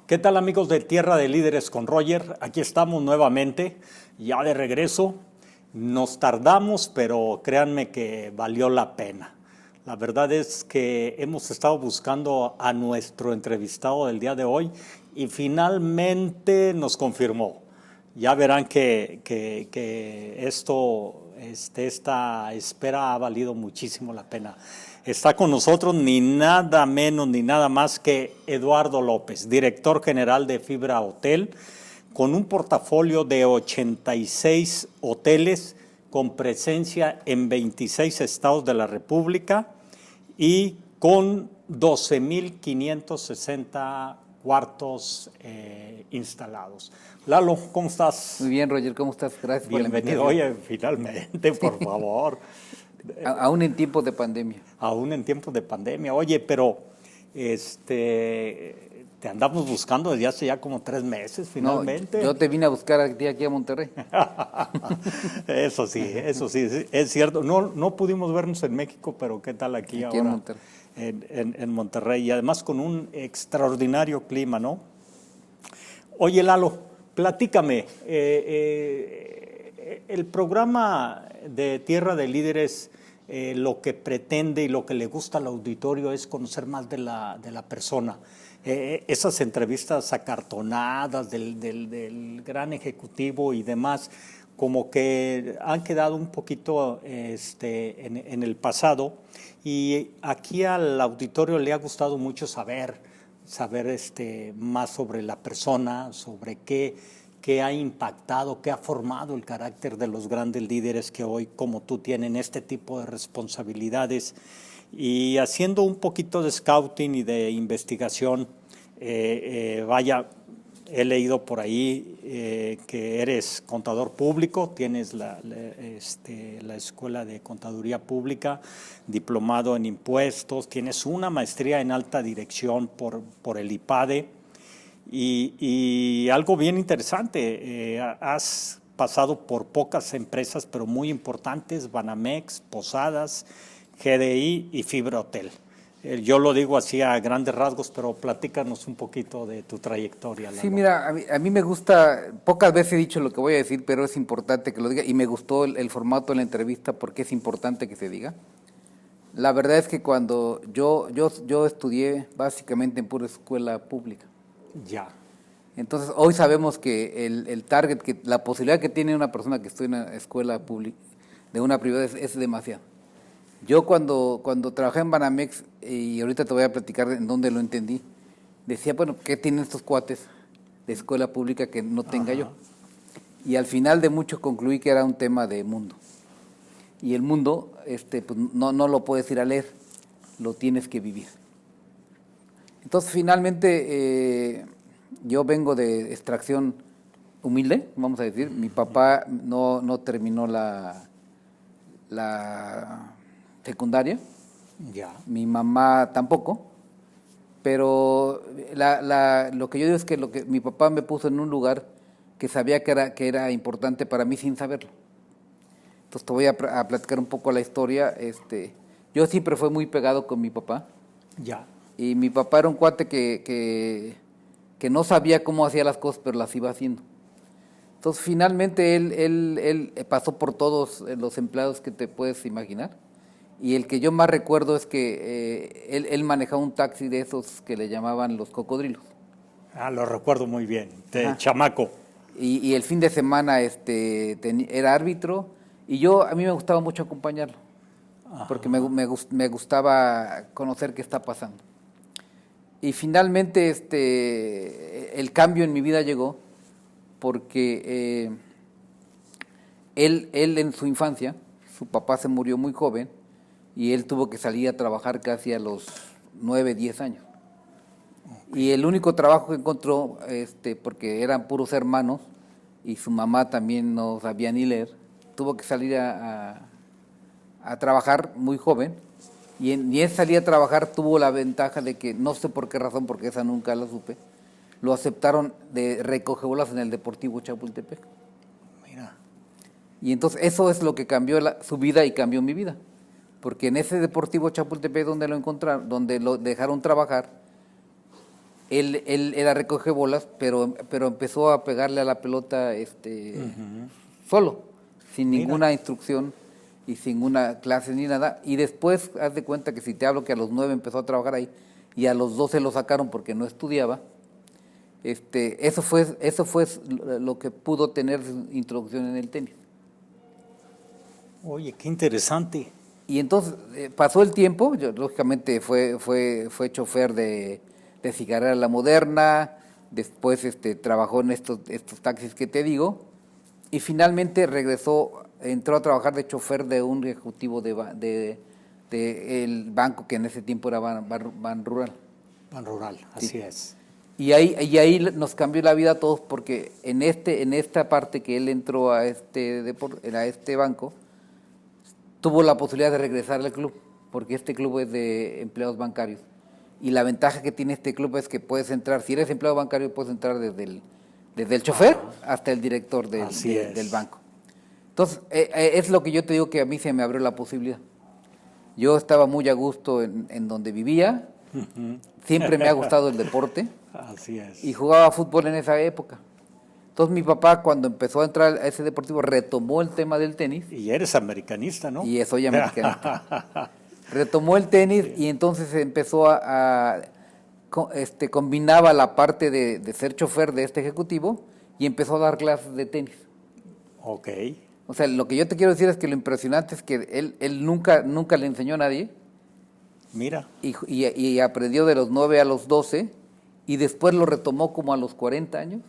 ¿Qué tal, amigos de Tierra de Líderes con Roger? Aquí estamos nuevamente, ya de regreso. Nos tardamos, pero créanme que valió la pena. La verdad es que hemos estado buscando a nuestro entrevistado del día de hoy y finalmente nos confirmó. Ya verán que esta espera ha valido muchísimo la pena. Está con nosotros ni nada menos ni nada más que Eduardo López, director general de Fibra Hotel, con un portafolio de 86 hoteles con presencia en 26 estados de la República y con 12,560 cuartos instalados. Lalo, ¿cómo estás? Muy bien, Roger, ¿cómo estás? Gracias por la invitación. Bienvenido. Oye, finalmente, por favor. Aún en tiempos de pandemia. Aún en tiempos de pandemia. Oye, pero te andamos buscando desde hace ya como 3 meses, finalmente. No, yo te vine a buscar aquí a Monterrey. Eso sí, es cierto. No pudimos vernos en México, pero ¿qué tal aquí ahora? En Monterrey. En Monterrey, y además con un extraordinario clima, ¿no? Oye, Lalo, platícame. El programa de Tierra de Líderes, lo que pretende y lo que le gusta al auditorio es conocer más de la persona. Esas entrevistas acartonadas del gran ejecutivo y demás, como que han quedado un poquito en el pasado, y aquí al auditorio le ha gustado mucho saber más sobre la persona, sobre qué ha impactado, qué ha formado el carácter de los grandes líderes que hoy, como tú, tienen este tipo de responsabilidades. Y haciendo un poquito de scouting y de investigación, he leído por ahí que eres contador público, tienes la Escuela de Contaduría Pública, diplomado en impuestos, tienes una maestría en alta dirección por el IPADE, y algo bien interesante, has pasado por pocas empresas, pero muy importantes: Banamex, Posadas, GDI y Fibra Hotel. Yo lo digo así a grandes rasgos, pero platícanos un poquito de tu trayectoria, Lalo. Sí, mira, a mí me gusta, pocas veces he dicho lo que voy a decir, pero es importante que lo diga, y me gustó el formato de la entrevista porque es importante que se diga. La verdad es que cuando yo estudié básicamente en pura escuela pública. Ya. Entonces, hoy sabemos que el target, que la posibilidad que tiene una persona que estudia en una escuela pública, de una privada, es demasiado. Yo cuando trabajé en Banamex, y ahorita te voy a platicar en dónde lo entendí, decía, bueno, ¿qué tienen estos cuates de escuela pública que no tenga yo? Y al final de mucho concluí que era un tema de mundo. Y el mundo, pues no lo puedes ir a leer, lo tienes que vivir. Entonces, finalmente, yo vengo de extracción humilde, vamos a decir. Mi papá no terminó la secundaria, Ya. Mi mamá tampoco, pero lo que yo digo es que mi papá me puso en un lugar que sabía que era importante para mí sin saberlo. Entonces te voy a platicar un poco la historia. Yo siempre fui muy pegado con mi papá. Ya. Y mi papá era un cuate que no sabía cómo hacía las cosas, pero las iba haciendo. Entonces finalmente él pasó por todos los empleados que te puedes imaginar. Y el que yo más recuerdo es que él manejaba un taxi de esos que le llamaban los cocodrilos. Lo recuerdo muy bien, de chamaco. Y el fin de semana era árbitro, y a mí me gustaba mucho acompañarlo, porque me gustaba conocer qué está pasando. Y finalmente el cambio en mi vida llegó porque él en su infancia, su papá se murió muy joven, y él tuvo que salir a trabajar casi a los 9, 10 años. Okay. Y el único trabajo que encontró, porque eran puros hermanos y su mamá también no sabía ni leer, tuvo que salir a trabajar muy joven, y él salía a trabajar, tuvo la ventaja de que, no sé por qué razón, porque esa nunca la supe, lo aceptaron de recogebolas en el Deportivo Chapultepec. Mira. Y entonces eso es lo que cambió su vida y cambió mi vida. Porque en ese Deportivo Chapultepec donde lo encontraron, donde lo dejaron trabajar, él era recoge bolas, pero empezó a pegarle a la pelota solo, sin ninguna instrucción y sin una clase ni nada. Y después, haz de cuenta que si te hablo que a los 9 empezó a trabajar ahí y a los 12 lo sacaron porque no estudiaba, eso fue lo que pudo tener su introducción en el tenis. Oye, qué interesante. Y entonces pasó el tiempo, yo, lógicamente fue chofer de Cigarrera La Moderna, después trabajó en estos taxis que te digo, y finalmente entró a trabajar de chofer de un ejecutivo de el banco que en ese tiempo era Ban Rural. Ban Rural, así es. Y ahí nos cambió la vida a todos porque en esta parte que él entró a este banco, tuvo la posibilidad de regresar al club, porque este club es de empleados bancarios. Y la ventaja que tiene este club es que puedes entrar, si eres empleado bancario, puedes entrar desde el chofer hasta el director del banco. Entonces, es lo que yo te digo que a mí se me abrió la posibilidad. Yo estaba muy a gusto en donde vivía, siempre me ha gustado el deporte. Así es. Y jugaba fútbol en esa época. Entonces mi papá, cuando empezó a entrar a ese deportivo, retomó el tema del tenis. Y eres americanista, ¿no? Y soy americanista. Retomó el tenis y entonces empezó combinaba la parte de ser chofer de este ejecutivo y empezó a dar clases de tenis. Ok. O sea, lo que yo te quiero decir es que lo impresionante es que él nunca le enseñó a nadie. Mira. Y aprendió de los 9 a los 12 y después lo retomó como a los 40 años.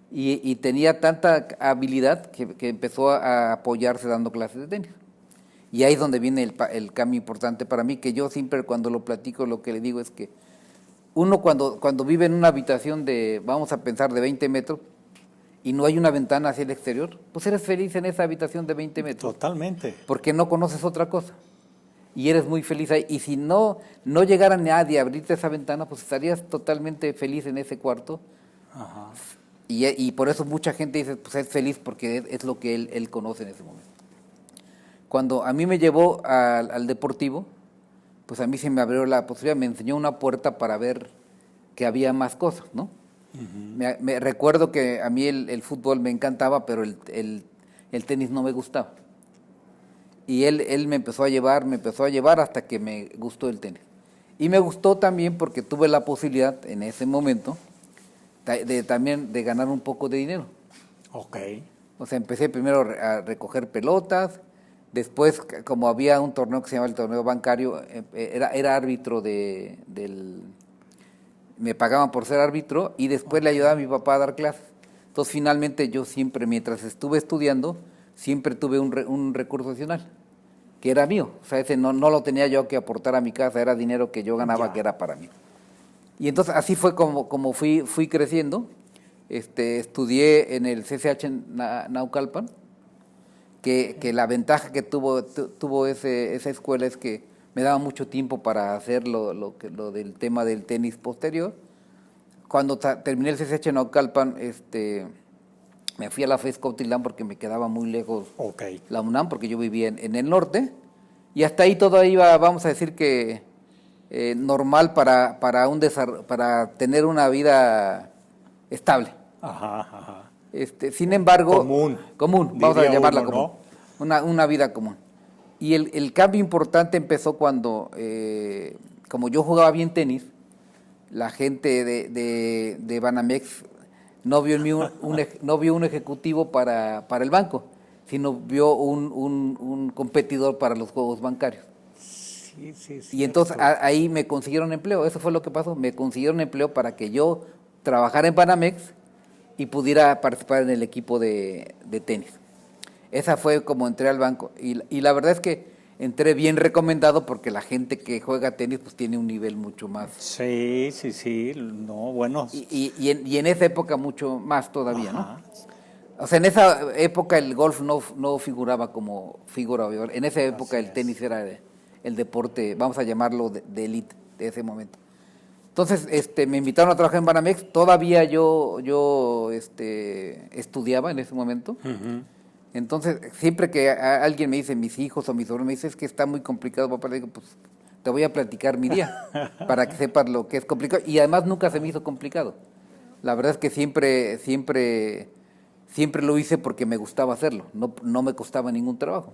Y tenía tanta habilidad que empezó a apoyarse dando clases de tenis. Y ahí es donde viene el cambio importante para mí, que yo siempre cuando lo platico lo que le digo es que uno cuando vive en una habitación vamos a pensar, de 20 metros, y no hay una ventana hacia el exterior, pues eres feliz en esa habitación de 20 metros. Totalmente. Porque no conoces otra cosa. Y eres muy feliz ahí. Y si no llegara nadie a abrirte esa ventana, pues estarías totalmente feliz en ese cuarto. Ajá. Y por eso mucha gente dice, pues es feliz porque es lo que él conoce en ese momento. Cuando a mí me llevó al deportivo, pues a mí se me abrió la posibilidad, me enseñó una puerta para ver que había más cosas, ¿no? Uh-huh. Me recuerdo que a mí el fútbol me encantaba, pero el tenis no me gustaba. Y él me empezó a llevar hasta que me gustó el tenis. Y me gustó también porque tuve la posibilidad en ese momento también de ganar un poco de dinero. Ok. O sea, empecé primero a recoger pelotas, después, como había un torneo que se llamaba el torneo bancario, era árbitro me pagaban por ser árbitro y después le ayudaba a mi papá a dar clases. Entonces, finalmente yo siempre, mientras estuve estudiando, siempre tuve un recurso adicional, que era mío. O sea, ese no lo tenía yo que aportar a mi casa, era dinero que yo ganaba, que era para mí. Y entonces así fue como fui creciendo. Estudié en el CCH en Naucalpan, que la ventaja que tuvo esa escuela es que me daba mucho tiempo para hacer lo del tema del tenis posterior. Cuando terminé el CCH en Naucalpan, me fui a la FES Cuautitlán porque me quedaba muy lejos la UNAM, porque yo vivía en el norte, y hasta ahí todo iba, vamos a decir que normal para tener una vida estable. Ajá. Sin embargo, común, vamos a llamarla común, ¿no? Una vida común. Y el cambio importante empezó cuando, como yo jugaba bien tenis, la gente de Banamex no vio en mí no vio un ejecutivo para el banco, sino vio un competidor para los juegos bancarios. Sí, y entonces ahí me consiguieron empleo, eso fue lo que pasó, me consiguieron empleo para que yo trabajara en Banamex y pudiera participar en el equipo de tenis. Esa fue como entré al banco y la verdad es que entré bien recomendado porque la gente que juega tenis pues tiene un nivel mucho más. Sí, no, bueno. Y en esa época mucho más todavía, ajá, ¿no? O sea, en esa época el golf no figuraba como figura hoy. En esa época el tenis era el deporte, vamos a llamarlo de élite de ese momento. Entonces, me invitaron a trabajar en Banamex. Todavía yo estudiaba en ese momento. Uh-huh. Entonces, siempre que alguien me dice, mis hijos o mis sobrinos, me dice, es que está muy complicado, papá, le digo, pues, te voy a platicar mi día para que sepas lo que es complicado. Y además nunca se me hizo complicado. La verdad es que siempre lo hice porque me gustaba hacerlo, no me costaba ningún trabajo.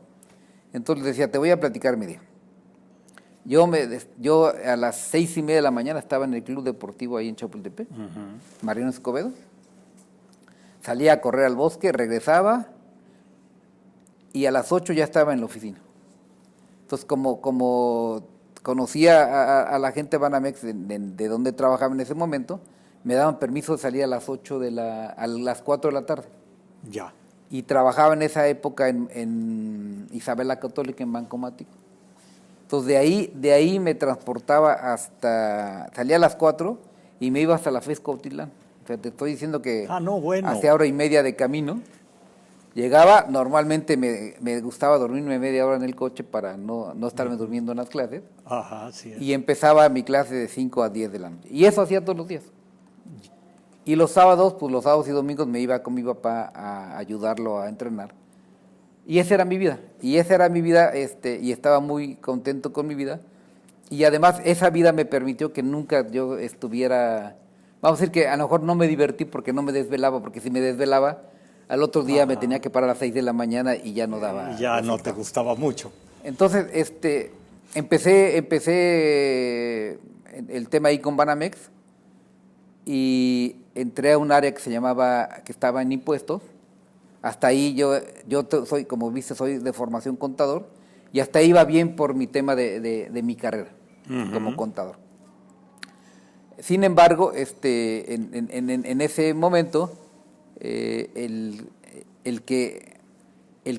Entonces decía, te voy a platicar mi día. Yo a las 6:30 de la mañana estaba en el club deportivo ahí en Chapultepec, Mariano Escobedo. Salía a correr al bosque, regresaba y a las 8 ya estaba en la oficina. Entonces, como conocía a la gente de Banamex de donde trabajaba en ese momento, me daban permiso de salir a las 4 de la tarde. Ya. Y trabajaba en esa época en Isabel la Católica, en Bancomático. Entonces, de ahí me transportaba salía a las 4 y me iba hasta la FES Cuautitlán. O sea, te estoy diciendo que No, bueno. hacía hora y media de camino. Llegaba, normalmente me gustaba dormirme media hora en el coche para no estarme durmiendo en las clases. Ajá, sí. Y empezaba mi clase de 5 a 10 de la noche. Y eso hacía todos los días. Y los sábados y domingos me iba con mi papá a ayudarlo a entrenar. Y esa era mi vida. Y estaba muy contento con mi vida. Y además esa vida me permitió que nunca yo estuviera... Vamos a decir que a lo mejor no me divertí porque no me desvelaba, porque si me desvelaba, al otro día me tenía que parar a las 6 de la mañana y ya no daba... Ya no te gustaba mucho. Entonces, empecé el tema ahí con Banamex y entré a un área que estaba en impuestos. Hasta ahí yo soy, como viste, soy de formación contador y hasta ahí iba bien por mi tema de mi carrera como contador. Sin embargo, en ese momento, el que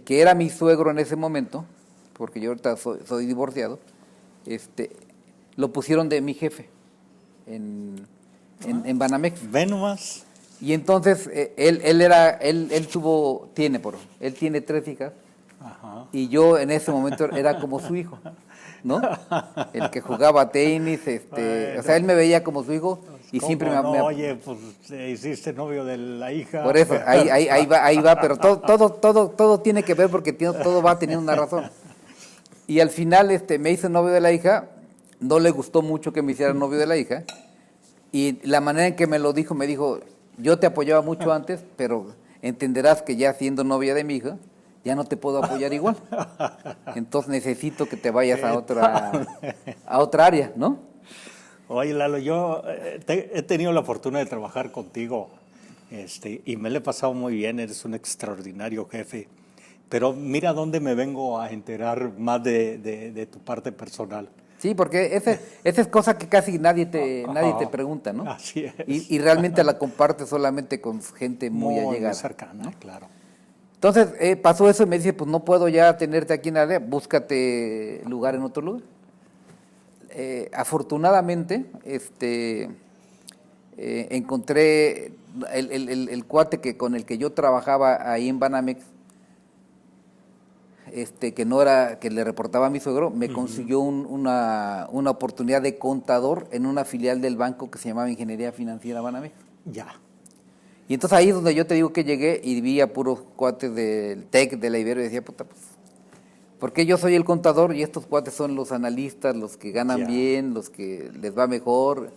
era mi suegro en ese momento, porque yo ahorita soy divorciado, lo pusieron de mi jefe en Banamex. Ve nomás. Y entonces él tiene 3 hijas. Ajá. Y yo en ese momento era como su hijo, ¿no? El que jugaba tenis, bueno, o sea, él me veía como su hijo y siempre oye, pues hiciste novio de la hija. Por eso, ahí va, pero todo tiene que ver porque todo va teniendo una razón. Y al final me hizo novio de la hija, no le gustó mucho que me hiciera novio de la hija, y la manera en que me lo dijo, me dijo, yo te apoyaba mucho antes, pero entenderás que ya siendo novia de mi hija, ya no te puedo apoyar igual. Entonces necesito que te vayas a otra área, ¿no? Oye, Lalo, yo he tenido la fortuna de trabajar contigo y me lo he pasado muy bien, eres un extraordinario jefe. Pero mira dónde me vengo a enterar más de tu parte personal. Sí, porque esa es cosa que casi nadie te pregunta, ¿no? Así es. Y realmente la compartes solamente con gente muy allegada. Muy cercana, ¿no? Claro. Entonces pasó eso y me dice, pues no puedo ya tenerte aquí en la área, búscate lugar en otro lugar. Afortunadamente, encontré el cuate con el que yo trabajaba ahí en Banamex, que le reportaba a mi suegro, me consiguió una oportunidad de contador en una filial del banco que se llamaba Ingeniería Financiera Banamex. Ya. Y entonces ahí es donde yo te digo que llegué y vi a puros cuates del TEC, de la Ibero, y decía, puta, pues, ¿por qué yo soy el contador y estos cuates son los analistas, los que ganan bien, los que les va mejor?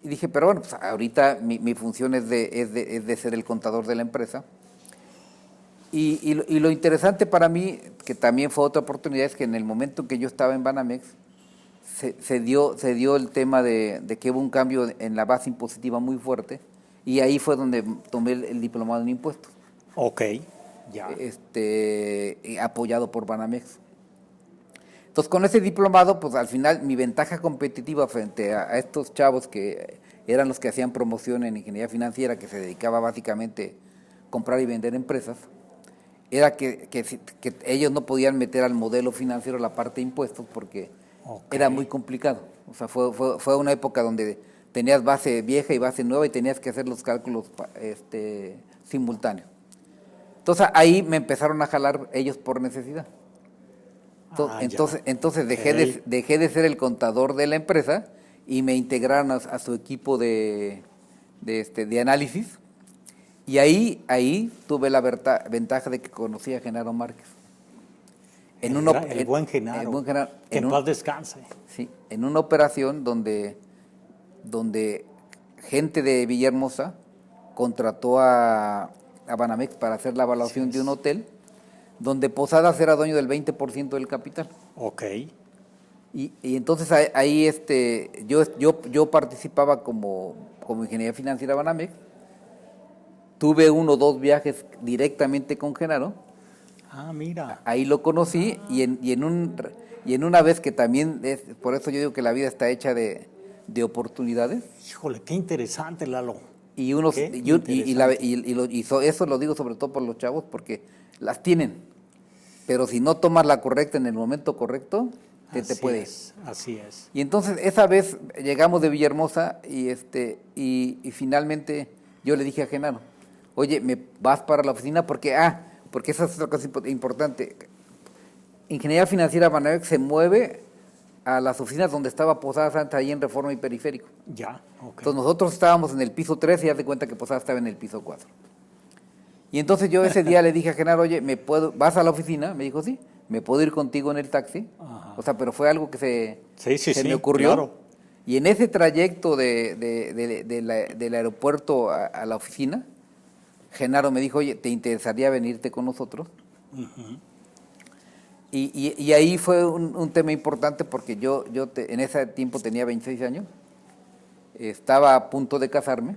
Y dije, pero bueno, pues ahorita mi función es de ser el contador de la empresa. Y lo interesante para mí, que también fue otra oportunidad, es que en el momento en que yo estaba en Banamex, se dio el tema de que hubo un cambio en la base impositiva muy fuerte, y ahí fue donde tomé el diplomado en impuestos. Ok, ya. Apoyado por Banamex. Entonces, con ese diplomado, pues al final mi ventaja competitiva frente a estos chavos que eran los que hacían promoción en ingeniería financiera, que se dedicaba básicamente a comprar y vender empresas, era que ellos no podían meter al modelo financiero la parte de impuestos porque era muy complicado. O sea, fue una época donde tenías base vieja y base nueva y tenías que hacer los cálculos simultáneos. Entonces ahí me empezaron a jalar ellos por necesidad. Entonces dejé de ser el contador de la empresa y me integraron a su equipo de análisis. Y ahí tuve la ventaja de que conocí a Genaro Márquez. El buen Genaro, que en paz descanse. Sí, en una operación donde gente de Villahermosa contrató a Banamex para hacer la evaluación de un hotel, donde Posadas era dueño del 20% del capital. Ok. Y entonces ahí yo participaba como ingeniería financiera Banamex. Tuve 1 o 2 viajes directamente con Genaro. Ah, mira. Ahí lo conocí y en una vez que también, por eso yo digo que la vida está hecha de oportunidades. Híjole, qué interesante, Lalo. Y eso lo digo sobre todo por los chavos porque las tienen, pero si no tomas la correcta en el momento correcto, te puede ir. Así es. Y entonces esa vez llegamos de Villahermosa y finalmente yo le dije a Genaro, oye, ¿me vas para la oficina? Porque esa es otra cosa importante. Ingeniería Financiera Banamex se mueve a las oficinas donde estaba Posadas antes, ahí en Reforma y Periférico. Ya, ok. Entonces nosotros estábamos en el piso 3 y haz de cuenta que Posadas estaba en el piso 4. Y entonces yo ese día le dije a Genaro, oye, ¿vas a la oficina? Me dijo, sí, ¿me puedo ir contigo en el taxi? Ajá. O sea, pero fue algo que se me ocurrió. Claro. Y en ese trayecto del aeropuerto a la oficina, Genaro me dijo, oye, ¿te interesaría venirte con nosotros? Uh-huh. Y ahí fue un tema importante porque yo en ese tiempo tenía 26 años, estaba a punto de casarme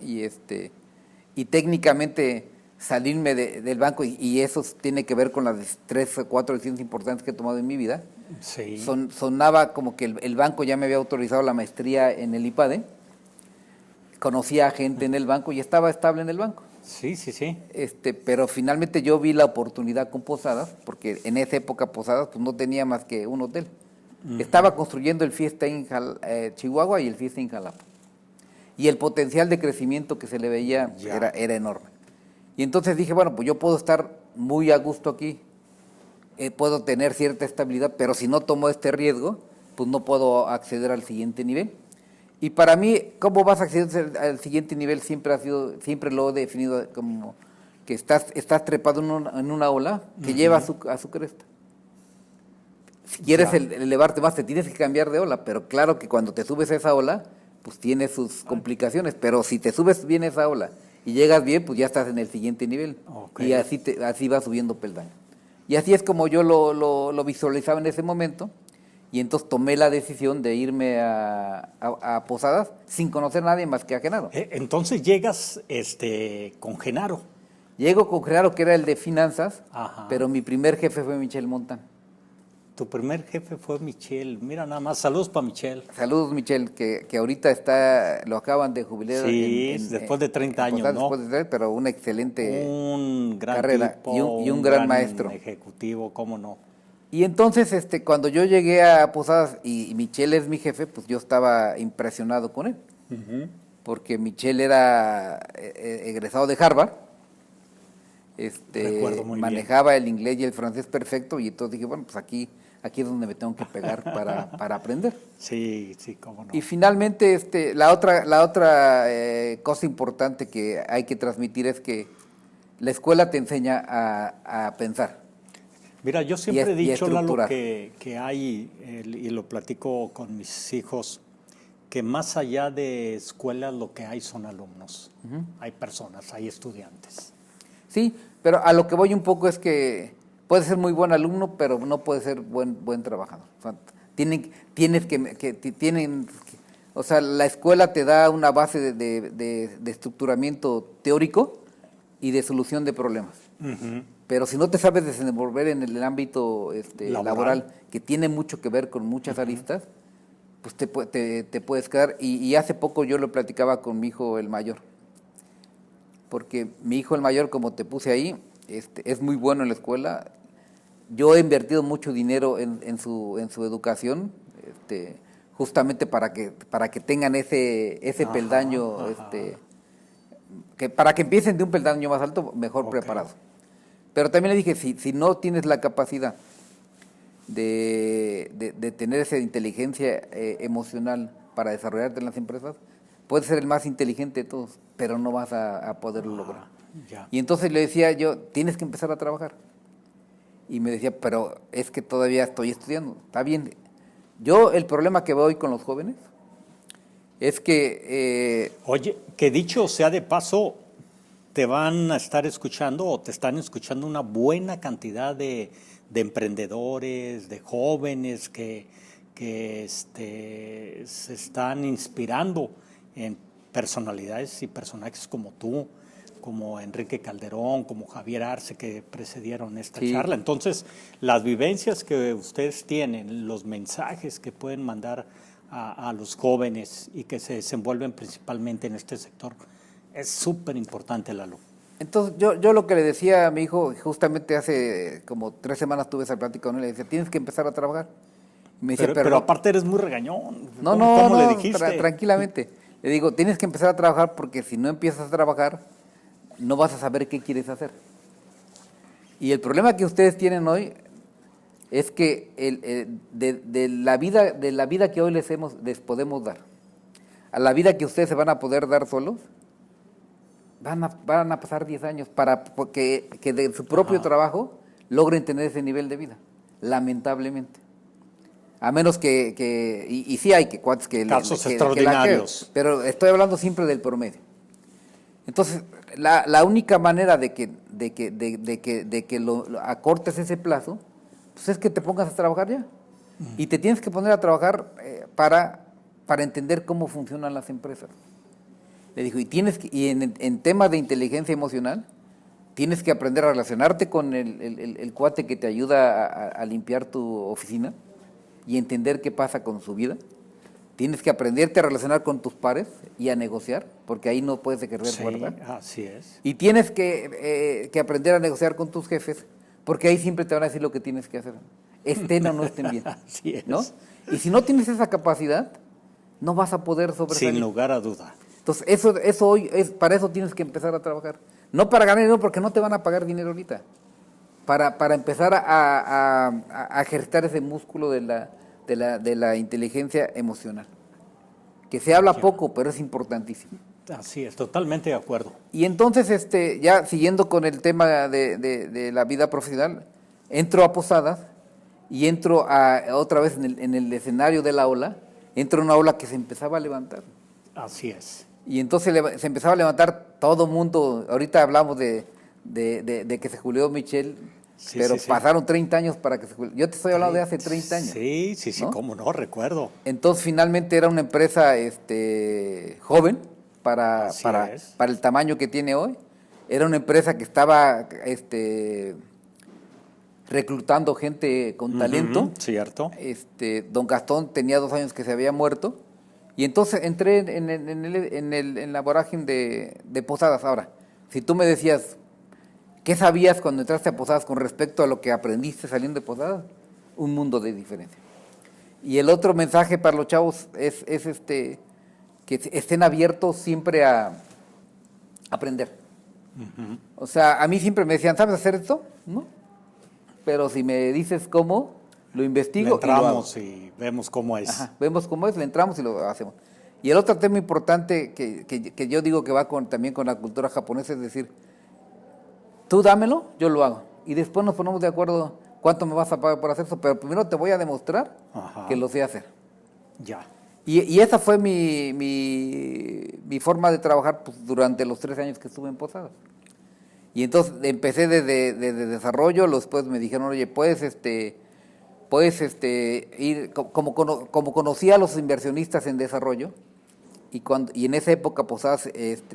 y técnicamente salirme del banco, y eso tiene que ver con las 3 o 4 decisiones importantes que he tomado en mi vida. Sí. Sonaba como que el banco ya me había autorizado la maestría en el IPADE, conocía a gente en el banco y estaba estable en el banco. Sí. Pero finalmente yo vi la oportunidad con Posadas, porque en esa época Posadas pues no tenía más que un hotel. Uh-huh. Estaba construyendo el Fiesta Inn Chihuahua y el Fiesta Inn Jalapa. Y el potencial de crecimiento que se le veía era enorme. Y entonces dije, bueno, pues yo puedo estar muy a gusto aquí, puedo tener cierta estabilidad, pero si no tomo este riesgo, pues no puedo acceder al siguiente nivel. Y para mí, ¿cómo vas a acceder al siguiente nivel? Siempre lo he definido como que estás trepado en una ola que lleva a su cresta. Si quieres elevarte más, te tienes que cambiar de ola, pero claro que cuando te subes a esa ola, pues tiene sus complicaciones, pero si te subes bien a esa ola y llegas bien, pues ya estás en el siguiente nivel. Okay. Y así vas subiendo peldaño. Y así es como yo lo visualizaba en ese momento. Y entonces tomé la decisión de irme a Posadas sin conocer a nadie más que a Genaro. Entonces llegas con Genaro. Llego con Genaro, que era el de finanzas, Ajá. Pero mi primer jefe fue Michel Montán. Tu primer jefe fue Michel. Mira nada más, saludos para Michel. Saludos, Michel, que ahorita lo acaban de jubilar. Sí, después de 30 años, Posadas, ¿no? Después de 30, pero una excelente gran carrera tipo, y un gran maestro. Ejecutivo, cómo no. Y entonces, cuando yo llegué a Posadas y Michel es mi jefe, pues yo estaba impresionado con él. Uh-huh. Porque Michel era egresado de Harvard, manejaba el inglés y el francés perfecto, y entonces dije, bueno, pues aquí es donde me tengo que pegar para aprender. Sí, cómo no. Y finalmente, la otra cosa importante que hay que transmitir es que la escuela te enseña a pensar. Mira, yo siempre he dicho, Lalo, que hay, y lo platico con mis hijos, que más allá de escuelas lo que hay son alumnos. Uh-huh. Hay personas, hay estudiantes. Sí, pero a lo que voy un poco es que puedes ser muy buen alumno, pero no puedes ser buen trabajador. O sea, la escuela te da una base de estructuramiento teórico y de solución de problemas. Uh-huh. Pero si no te sabes desenvolver en el ámbito laboral, que tiene mucho que ver con muchas uh-huh. aristas, pues te puedes quedar. Y hace poco yo lo platicaba con mi hijo el mayor. Porque mi hijo el mayor, como te puse ahí, es muy bueno en la escuela. Yo he invertido mucho dinero en su educación, justamente para que tengan ese ajá, peldaño, ajá. Para que empiecen de un peldaño más alto, mejor okay. preparados. Pero también le dije, si no tienes la capacidad de tener esa inteligencia emocional para desarrollarte en las empresas, puedes ser el más inteligente de todos, pero no vas a poderlo lograr. Ya. Y entonces le decía yo, tienes que empezar a trabajar. Y me decía, pero es que todavía estoy estudiando. Está bien. Yo el problema que veo hoy con los jóvenes es que... Oye, que dicho sea de paso, te van a estar escuchando o te están escuchando una buena cantidad de emprendedores, de jóvenes que se están inspirando en personalidades y personajes como tú, como Enrique Calderón, como Javier Arce, que precedieron esta charla. Entonces, las vivencias que ustedes tienen, los mensajes que pueden mandar a los jóvenes y que se desenvuelven principalmente en este sector, es súper importante, Lalo. Entonces, yo lo que le decía a mi hijo, justamente hace como 3 semanas tuve esa plática con él, le decía, tienes que empezar a trabajar. Y me decía, pero aparte eres muy regañón. No, ¿Cómo le dijiste? Tranquilamente. Le digo, tienes que empezar a trabajar porque si no empiezas a trabajar, no vas a saber qué quieres hacer. Y el problema que ustedes tienen hoy es que de la vida que hoy les podemos dar, a la vida que ustedes se van a poder dar solos, van a pasar 10 años para que de su propio trabajo logren tener ese nivel de vida, lamentablemente. A menos y sí hay cuates que... Casos extraordinarios. Pero estoy hablando siempre del promedio. Entonces, la única manera de que lo acortes ese plazo, pues es que te pongas a trabajar ya. Y te tienes que poner a trabajar para entender cómo funcionan las empresas. Le dijo, y en temas de inteligencia emocional, tienes que aprender a relacionarte con el cuate que te ayuda a limpiar tu oficina y entender qué pasa con su vida. Tienes que aprenderte a relacionar con tus pares y a negociar, porque ahí no puedes ejercer fuerza. Así es. Y tienes que aprender a negociar con tus jefes, porque ahí siempre te van a decir lo que tienes que hacer, estén o no estén bien. Así es. ¿No? Y si no tienes esa capacidad, no vas a poder sobresalir. Sin lugar a duda. Entonces, eso hoy para eso tienes que empezar a trabajar. No para ganar dinero, porque no te van a pagar dinero ahorita. Para empezar a ejercitar ese músculo de la inteligencia emocional. Que se habla poco, pero es importantísimo. Así es, totalmente de acuerdo. Y entonces, ya siguiendo con el tema de la vida profesional, entro a Posadas y entro otra vez en el escenario de la ola, entro en una ola que se empezaba a levantar. Así es. Y entonces se empezaba a levantar todo mundo. Ahorita hablamos de que se jubiló Michelle, pero pasaron 30 años para que se jubiló. Yo te estoy hablando de hace 30 años. Sí, ¿no? Cómo no, recuerdo. Entonces finalmente era una empresa joven para el tamaño que tiene hoy. Era una empresa que estaba reclutando gente con talento. Cierto. Don Gastón tenía 2 años que se había muerto. Y entonces entré en la vorágine de Posadas. Ahora, si tú me decías, ¿qué sabías cuando entraste a Posadas con respecto a lo que aprendiste saliendo de Posadas? Un mundo de diferencia. Y el otro mensaje para los chavos es que estén abiertos siempre a aprender. O sea, a mí siempre me decían, ¿sabes hacer esto? ¿No? Pero si me dices cómo, lo investigo. Le entramos y vemos cómo es. Ajá, vemos cómo es, le entramos y lo hacemos. Y el otro tema importante que yo digo que va también con la cultura japonesa es decir, tú dámelo, yo lo hago. Y después nos ponemos de acuerdo cuánto me vas a pagar por hacer eso, pero primero te voy a demostrar que lo sé hacer. Ya. Y esa fue mi forma de trabajar pues, durante los 3 años que estuve en Posadas. Y entonces empecé desde desarrollo, después me dijeron, oye, puedes ir, como conocía a los inversionistas en desarrollo, y en esa época Posadas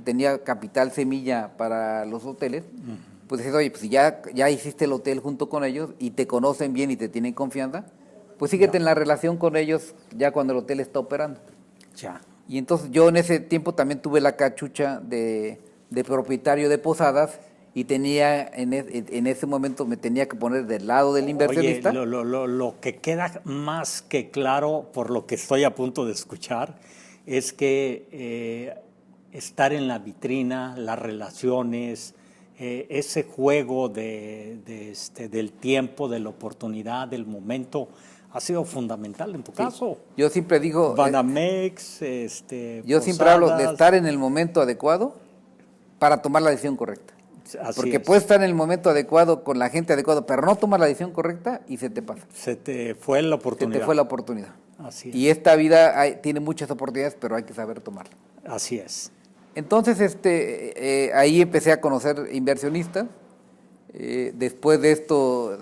tenía capital semilla para los hoteles, pues dices, oye, pues si ya hiciste el hotel junto con ellos y te conocen bien y te tienen confianza, pues síguete en la relación con ellos ya cuando el hotel está operando. Ya. Y entonces yo en ese tiempo también tuve la cachucha de propietario de Posadas y tenía en ese momento me tenía que poner del lado del inversionista. Oye, lo que queda más que claro por lo que estoy a punto de escuchar es que estar en la vitrina, las relaciones, ese juego del tiempo, de la oportunidad, del momento, ha sido fundamental en tu caso. Yo siempre digo... Banamex, yo siempre hablo de estar en el momento adecuado para tomar la decisión correcta. Así Porque es. puedes estar en el momento adecuado, con la gente adecuada, pero no tomas la decisión correcta y se te pasa. Se te fue la Se oportunidad. te fue la oportunidad. Así es. Y esta vida tiene muchas oportunidades, pero hay que saber tomarla. Así es. Entonces, ahí empecé a conocer inversionistas. Después de esto,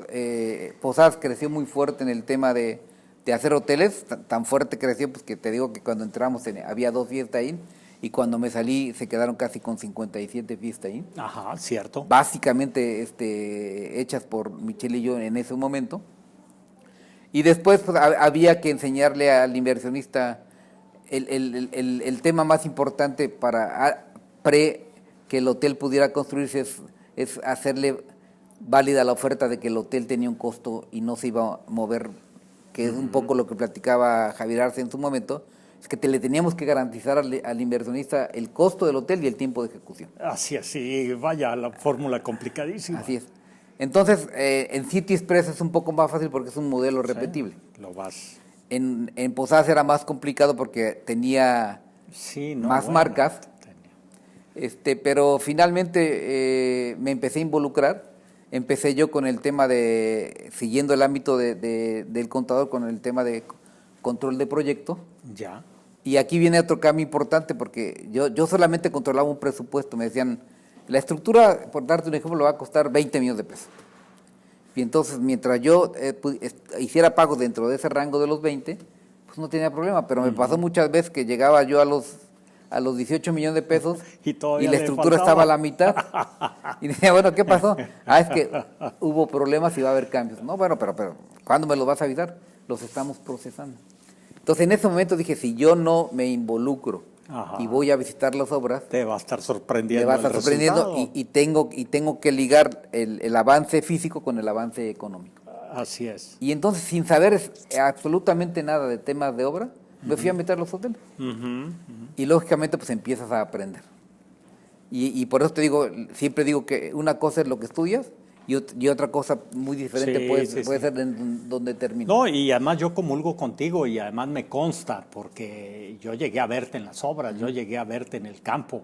Posadas creció muy fuerte en el tema de hacer hoteles. Tan fuerte creció, pues que te digo que cuando entramos había 2 fiestas ahí, y cuando me salí se quedaron casi con 57 fiestas ahí. Ajá, cierto. Básicamente hechas por Michelle y yo en ese momento. Y después pues, había que enseñarle al inversionista el tema más importante para que el hotel pudiera construirse, es hacerle válida la oferta de que el hotel tenía un costo y no se iba a mover, que es un poco lo que platicaba Javier Arce en su momento, es que le teníamos que garantizar al inversionista el costo del hotel y el tiempo de ejecución. Así es, sí, vaya, la fórmula complicadísima. Así es. Entonces, en City Express es un poco más fácil porque es un modelo repetible. Sí, lo vas. En Posadas era más complicado porque tenía más marcas, pero finalmente me empecé a involucrar. Empecé yo con el tema siguiendo el ámbito del contador, con el tema de control de proyecto. Ya. Y aquí viene otro cambio importante porque yo solamente controlaba un presupuesto. Me decían, la estructura, por darte un ejemplo, le va a costar 20 millones de pesos. Y entonces, mientras yo hiciera pagos dentro de ese rango de los 20, pues no tenía problema. Pero me pasó muchas veces que llegaba yo a los 18 millones de pesos y la estructura estaba a la mitad. Y decía, bueno, ¿qué pasó? Es que hubo problemas y va a haber cambios. No, bueno, pero ¿cuándo me los vas a avisar? Los estamos procesando. Entonces, en ese momento dije, si yo no me involucro y voy a visitar las obras, te va a estar sorprendiendo. Te va a estar sorprendiendo y tengo que ligar el avance físico con el avance económico. Así es. Y entonces, sin saber absolutamente nada de temas de obra, me fui a meter a los hoteles. Y lógicamente, pues empiezas a aprender. Y por eso te digo, siempre digo que una cosa es lo que estudias y otra cosa muy diferente puede ser en donde termina. No, y además yo comulgo contigo y además me consta, porque yo llegué a verte en las obras, yo llegué a verte en el campo,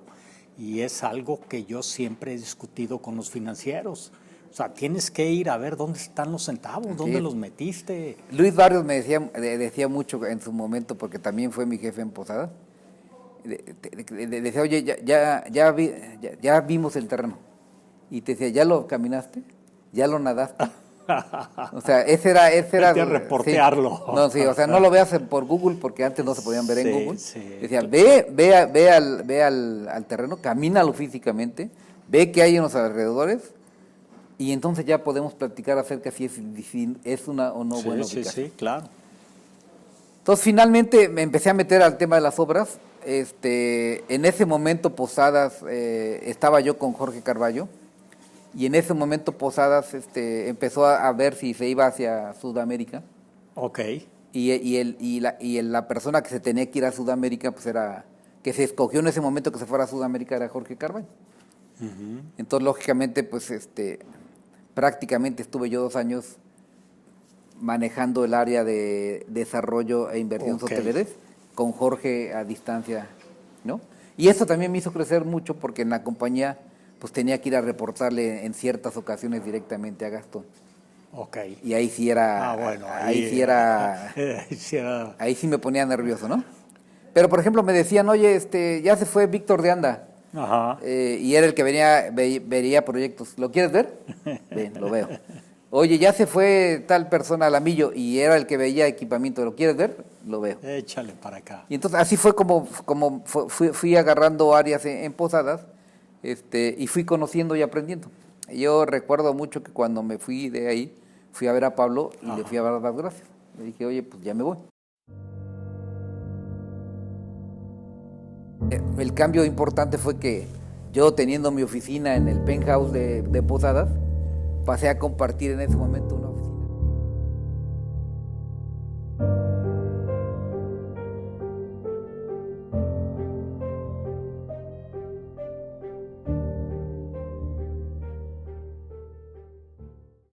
y es algo que yo siempre he discutido con los financieros. O sea, tienes que ir a ver dónde están los centavos, dónde los metiste. Luis Barrios me decía mucho en su momento, porque también fue mi jefe en Posada. Decía, oye, ya vimos el terreno. Y te decía, ¿ya lo caminaste? ¿Ya lo nadaste? O sea, ese era Hay que reportearlo. Sí. No, sí, o sea, no lo veas por Google, porque antes no se podían ver en Google. Sí. Decía, ve al terreno, camínalo físicamente, ve qué hay en los alrededores, y entonces ya podemos platicar acerca si es una o no buena ubicación. Sí, claro. Entonces, finalmente me empecé a meter al tema de las obras. En ese momento Posadas, estaba yo con Jorge Carballo, y en ese momento Posadas empezó a ver si se iba hacia Sudamérica. Ok. Y la persona que se tenía que ir a Sudamérica, pues que se escogió en ese momento que se fuera a Sudamérica, era Jorge Carballo. Entonces, lógicamente, pues prácticamente estuve yo 2 años manejando el área de desarrollo e inversiones hoteleras con Jorge a distancia, ¿no? Y eso también me hizo crecer mucho porque en la compañía pues tenía que ir a reportarle en ciertas ocasiones directamente a Gastón. Ok. Y ahí sí era... ahí sí me ponía nervioso, ¿no? Pero, por ejemplo, me decían, oye, ya se fue Víctor de Anda. Ajá. Y era el que vería proyectos. ¿Lo quieres ver? Ven, lo veo. Oye, ya se fue tal persona al Amillo y era el que veía equipamiento. ¿Lo quieres ver? Lo veo. Échale para acá. Y entonces así fue como fui agarrando áreas en Posadas, y fui conociendo y aprendiendo. Yo recuerdo mucho que cuando me fui de ahí, fui a ver a Pablo y le fui a dar las gracias. Le dije, oye, pues ya me voy. El cambio importante fue que yo, teniendo mi oficina en el penthouse de Posadas, pasé a compartir en ese momento una